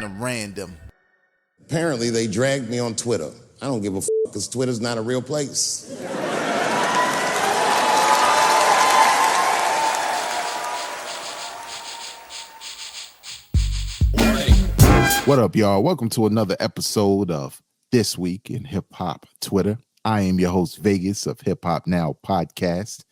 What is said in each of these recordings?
them random. Apparently, they dragged me on Twitter. I don't give a f*** because Twitter's not a real place. What up, y'all? Welcome to another episode of This Week in Hip Hop Twitter. I am your host, Vegas of Hip Hop Now Podcast.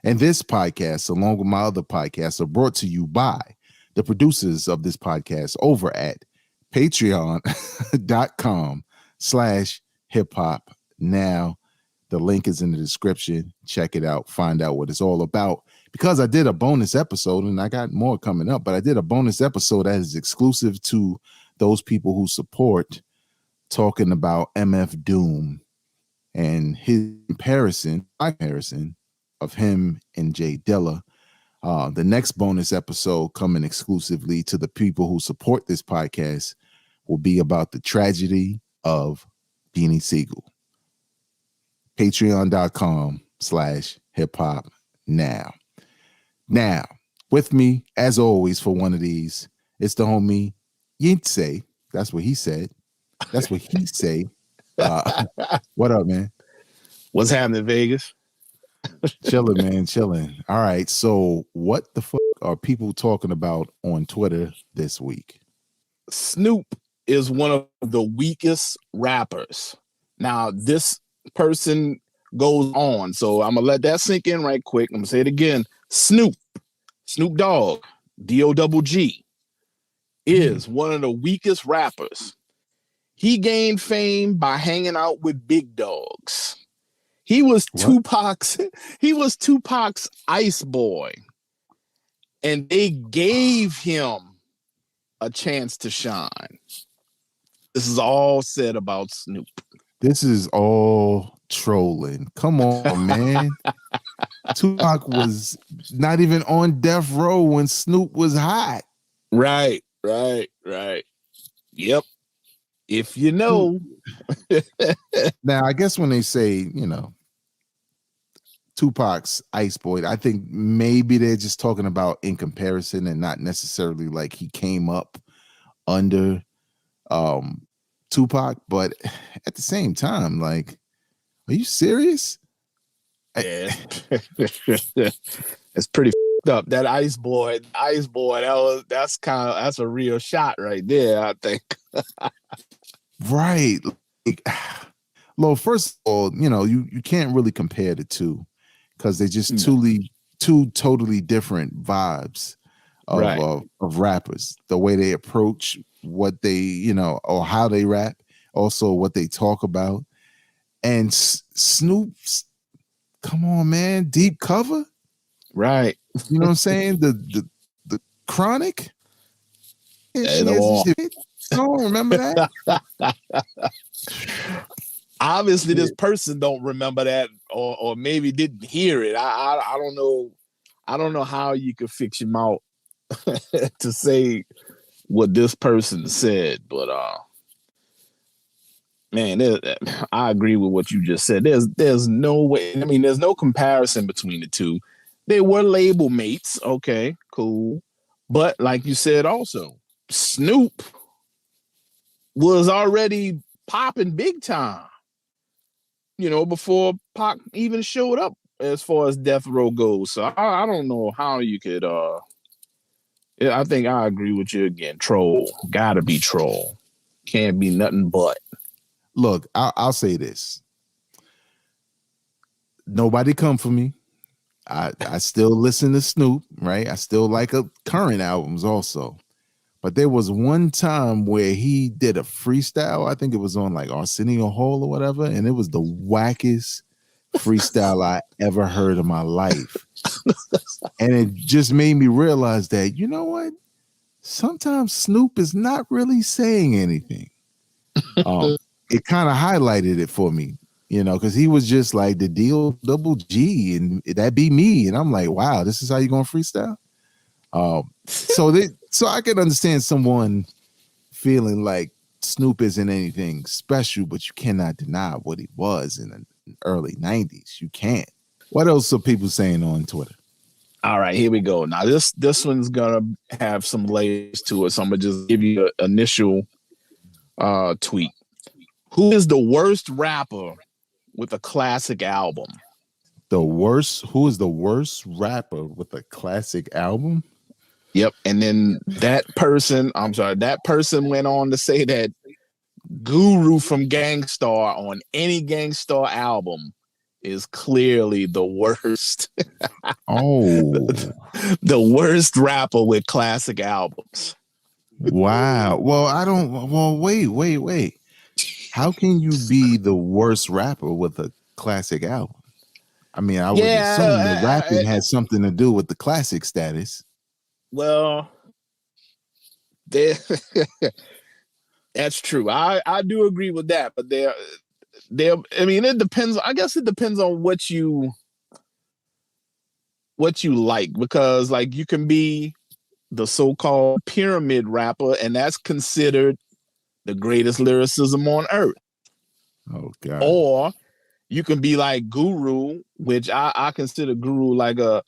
And this podcast, along with my other podcasts, are brought to you by the producers of this podcast over at patreon.com/hip hop now. The link is in the description. Check it out. Find out what it's all about. Because I did a bonus episode, and I got more coming up, but I did a bonus episode that is exclusive to those people who support, talking about MF Doom and his comparison of him and Jay Dilla. The next bonus episode, coming exclusively to the people who support this podcast, will be about the tragedy of Beanie Siegel. Patreon.com/hip hop now. Now, with me, as always, for one of these, it's the homie Yintse. That's what he said. That's what he say. What up, man? What's happening, Vegas? Chilling, man, chilling. All right, so what the fuck are people talking about on Twitter this week? Snoop is one of the weakest rappers. Now, this person goes on, so I'm gonna let that sink in right quick. I'm gonna say it again. Snoop Dogg, D-O-double-G, is one of the weakest rappers. He gained fame by hanging out with big dogs. He was Tupac's Iceboy, and they gave him a chance to shine. This is all said about Snoop. This is all trolling. Come on, man. Tupac was not even on death row when Snoop was hot. Right. Yep. If you know. Now, I guess when they say, Tupac's Iceboy, I think maybe they're just talking about in comparison and not necessarily like he came up under Tupac. But at the same time, like, are you serious? Yeah. It's pretty up. That Iceboy, that's a real shot right there, I think. Right. Like, well, first of all, you can't really compare the two because they're just two totally different vibes of rappers. The way they approach what they, or how they rap, also what they talk about. And Snoop's, come on, man, deep cover. Right. You know what I'm saying? The Chronic. I don't remember that. Obviously, this person don't remember that, or maybe didn't hear it. I don't know. I don't know how you could fix your mouth to say what this person said, but man, I agree with what you just said. There's no way. I mean, there's no comparison between the two. They were label mates. Okay, cool. But like you said, also, Snoop was already popping big time, before Pac even showed up as far as death row goes. So I don't know how you could, I think I agree with you again. Troll. Gotta be troll. Can't be nothing but. Look, I'll say this. Nobody come for me. I still listen to Snoop, right? I still like current albums also. But there was one time where he did a freestyle. I think it was on like Arsenio Hall or whatever. And it was the wackest freestyle I ever heard in my life. And it just made me realize that, you know what? Sometimes Snoop is not really saying anything. It kind of highlighted it for me, because he was just like the D-O-double-G and that be me. And I'm like, wow, this is how you're going to freestyle? So I can understand someone feeling like Snoop isn't anything special, but you cannot deny what he was in the early 90s. You can't. What else are people saying on Twitter? All right, here we go. Now this one's gonna have some layers to it, so I'm gonna just give you an initial tweet. Who is the worst rapper with a classic album? Who is the worst rapper with a classic album? Yep. And then that person went on to say that Guru from Gangstar on any Gangstar album is clearly the worst. Oh, The worst rapper with classic albums. wow. Well, wait. How can you be the worst rapper with a classic album? I mean, I would assume the rapping has something to do with the classic status. Well, that's true. I do agree with that, but I mean, it depends. I guess it depends on what you like, because like you can be the so-called pyramid rapper, and that's considered the greatest lyricism on earth. Oh God. Or you can be like Guru, which I consider Guru like a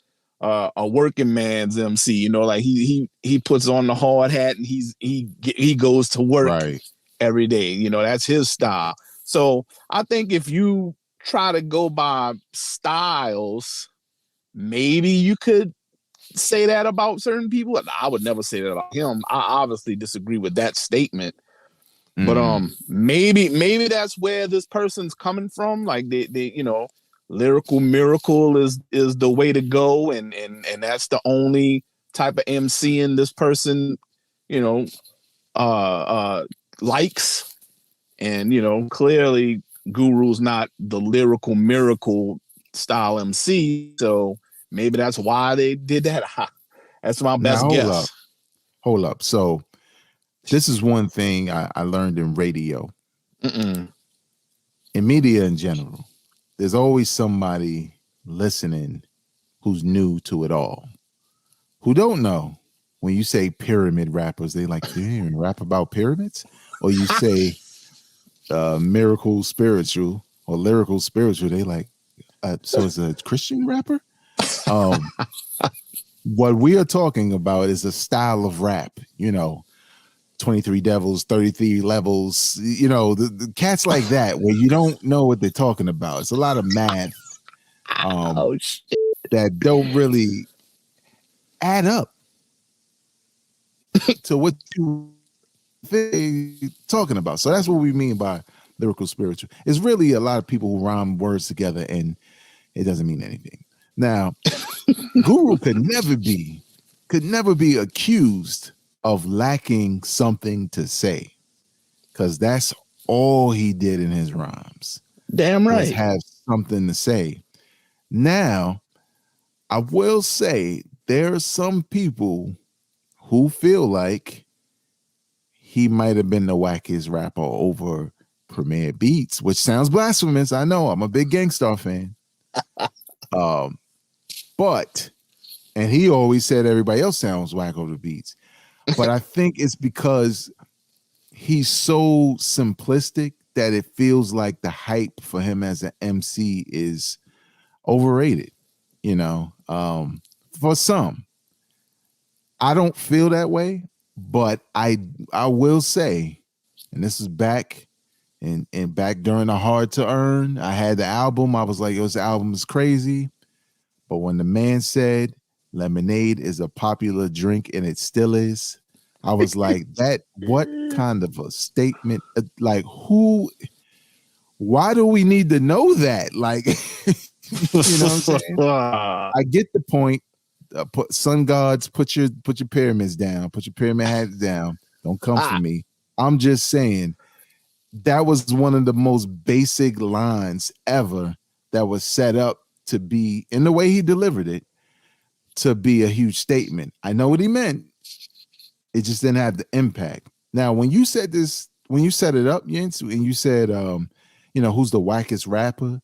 working man's MC. You know, like he puts on the hard hat and he goes to work every day. You know, that's his style. So I think if you try to go by styles, maybe you could say that about certain people. I would never say that about him. I obviously disagree with that statement. But maybe that's where this person's coming from. Like they you know, lyrical miracle is the way to go, and that's the only type of MCing this person, you know, likes. And you know, clearly Guru's not the lyrical miracle style MC, so maybe that's why they did that. That's my best guess. Hold up. So this is one thing I learned in radio. In media in general, there's always somebody listening who's new to it all, who don't know. When you say pyramid rappers, they like, you even rap about pyramids? Or you say miracle spiritual or lyrical spiritual, they like, so it's a Christian rapper? What we are talking about is a style of rap, you know, 23 Devils, 33 Levels, you know, the cats like that, where you don't know what they're talking about. It's a lot of math that don't really add up to what you think talking about. So that's what we mean by lyrical spiritual. It's really a lot of people who rhyme words together and it doesn't mean anything. Now, Guru could never be accused of lacking something to say, because that's all he did in his rhymes. Damn right. Have something to say. Now, I will say there are some people who feel like he might have been the wackiest rapper over Premier Beats, which sounds blasphemous. I know, I'm a big Gangstar fan. But, and he always said everybody else sounds whack over Beats. But I think it's because he's so simplistic that it feels like the hype for him as an MC is overrated, you know, for some. I don't feel that way, but I will say, and this is back and back during the Hard to Earn, I had the album. I was like, this album is crazy. But when the man said lemonade is a popular drink, and it still is, I was like, what kind of a statement? Like, why do we need to know that? Like, you know what I'm saying? I get the point. Sun gods, put your pyramids down, put your pyramid hats down. Don't come for me. I'm just saying that was one of the most basic lines ever that was set up to be, in the way he delivered it, to be a huge statement. I know what he meant. It just didn't have the impact. Now, when you said this, when you set it up, Jens, and you said, you know, who's the wackest rapper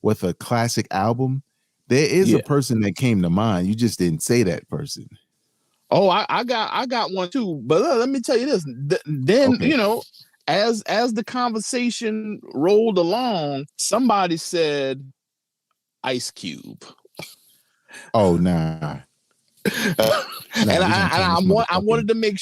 with a classic album, there is a person that came to mind. You just didn't say that person. Oh, I got one too. But let me tell you this. Then, you know, as the conversation rolled along, somebody said Ice Cube. Oh nah. And Nah, we gonna turn I this wanted to make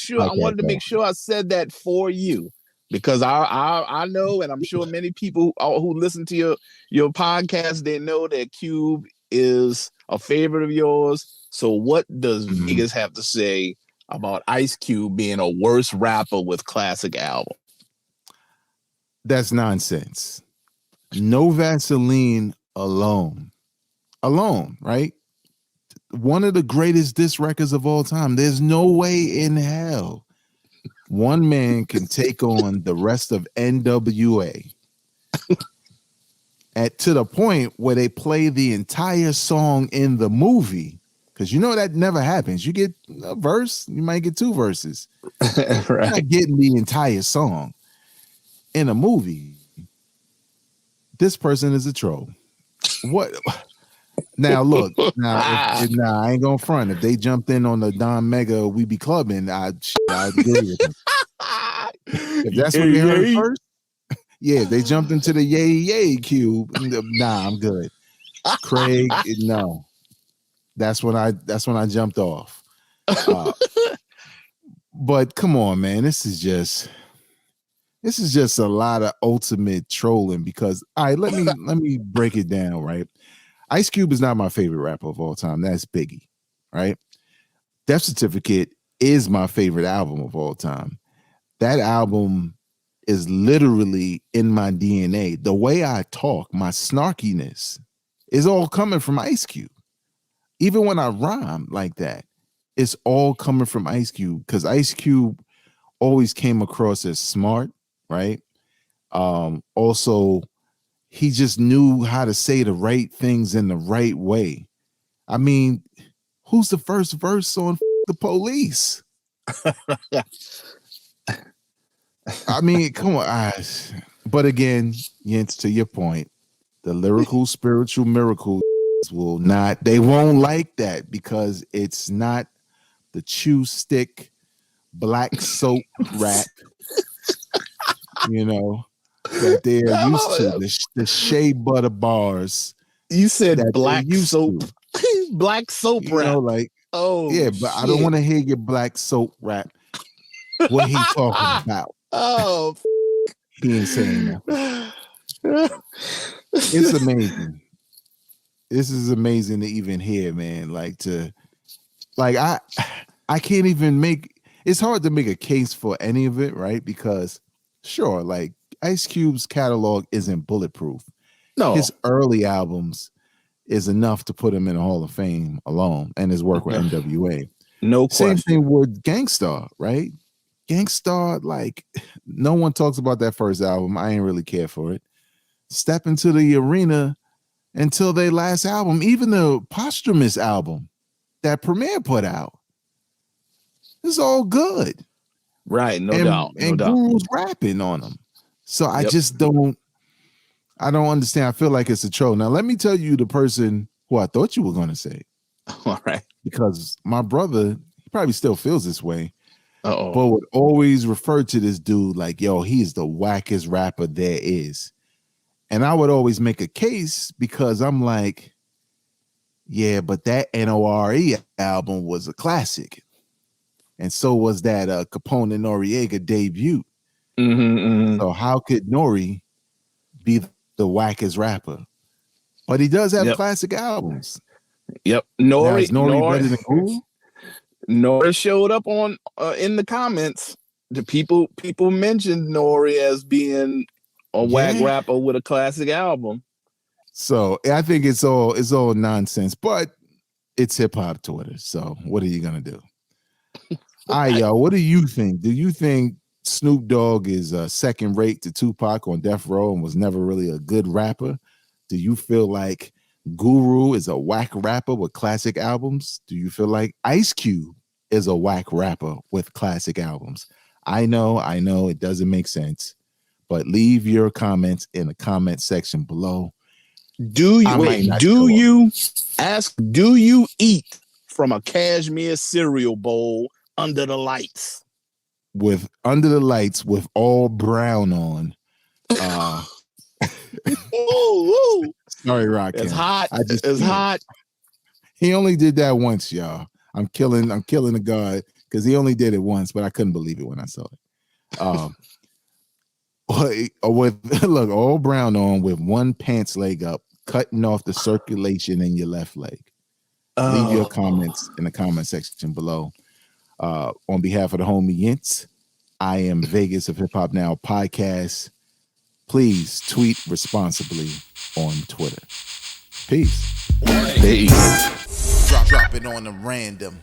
sure I said that for you, because I know, and I'm sure many people who listen to your podcast, they know that Cube is a favorite of yours. So what does Vegas have to say about Ice Cube being a worse rapper with classic album? That's nonsense. No Vaseline alone, right? One of the greatest diss records of all time. There's no way in hell one man can take on the rest of NWA to the point where they play the entire song in the movie. Because you know that never happens. You get a verse, you might get two verses. Right. You're not getting the entire song in a movie. This person is a troll. What? Now look, I ain't gonna front. If they jumped in on the Don Mega We Be Clubbing, I'd agree with them. If that's what they heard first, yeah, if they jumped into the yay Cube, nah, I'm good. Craig, no. That's when I jumped off. But come on, man, this is just a lot of ultimate trolling. Because all right, let me break it down, right? Ice Cube is not my favorite rapper of all time. That's Biggie, right? Death Certificate is my favorite album of all time. That album is literally in my DNA. The way I talk, my snarkiness is all coming from Ice Cube. Even when I rhyme like that, it's all coming from Ice Cube, because Ice Cube always came across as smart, right? Also, he just knew how to say the right things in the right way. I mean, who's the first verse on The Police? I mean, come on. But again, Yentz, to your point, the lyrical, spiritual miracles they won't like that, because it's not the chew stick, black soap rap, that they're used to, the shea butter bars. You said black soap, black soap rap. Like, yeah, but shit. I don't want to hear your black soap rap. What he talking about? Oh, he ain't saying nothing. It's amazing. This is amazing to even hear, man. I can't even it's hard to make a case for any of it, right? Because sure, like Ice Cube's catalog isn't bulletproof. No, his early albums is enough to put him in the Hall of Fame alone, and his work with NWA. No question. Same thing with Gangstar, right? Gangstar, like, no one talks about that first album. I ain't really care for it. Step Into the Arena until their last album, even the posthumous album that Premier put out, it's all good. Right, no doubt. And Guru's rapping on them. So I just don't understand. I feel like it's a troll. Now, let me tell you the person who I thought you were going to say. All right. Because my brother, he probably still feels this way, but would always refer to this dude like, yo, he's the wackest rapper there is. And I would always make a case, because I'm like, yeah, but that NORE album was a classic. And so was that Capone and Noriega debut. So how could Nori be the wackest rapper? But he does have classic albums. Yep. Nori better than Guru? Nori showed up on in the comments. The people mentioned Nori as being a whack rapper with a classic album. So I think it's all nonsense, but it's hip hop Twitter. So what are you gonna do? All right, y'all. What do you think? Do you think Snoop Dogg is second rate to Tupac on Death Row and was never really a good rapper? Do you feel like Guru is a whack rapper with classic albums? Do you feel like Ice Cube is a whack rapper with classic albums? I know it doesn't make sense, but leave your comments in the comment section below. Do you eat from a cashmere cereal bowl under the lights? With all brown on. Sorry, Rock. It's hot. It's hot. He only did that once, y'all. I'm killing the God because he only did it once, but I couldn't believe it when I saw it. With look, all brown on with one pants leg up, cutting off the circulation in your left leg. Leave your comments in the comment section below. On behalf of the homie Yintz, I am Vegas of Hip Hop Now podcast. Please tweet responsibly on Twitter. Peace. Peace. Drop it on the random.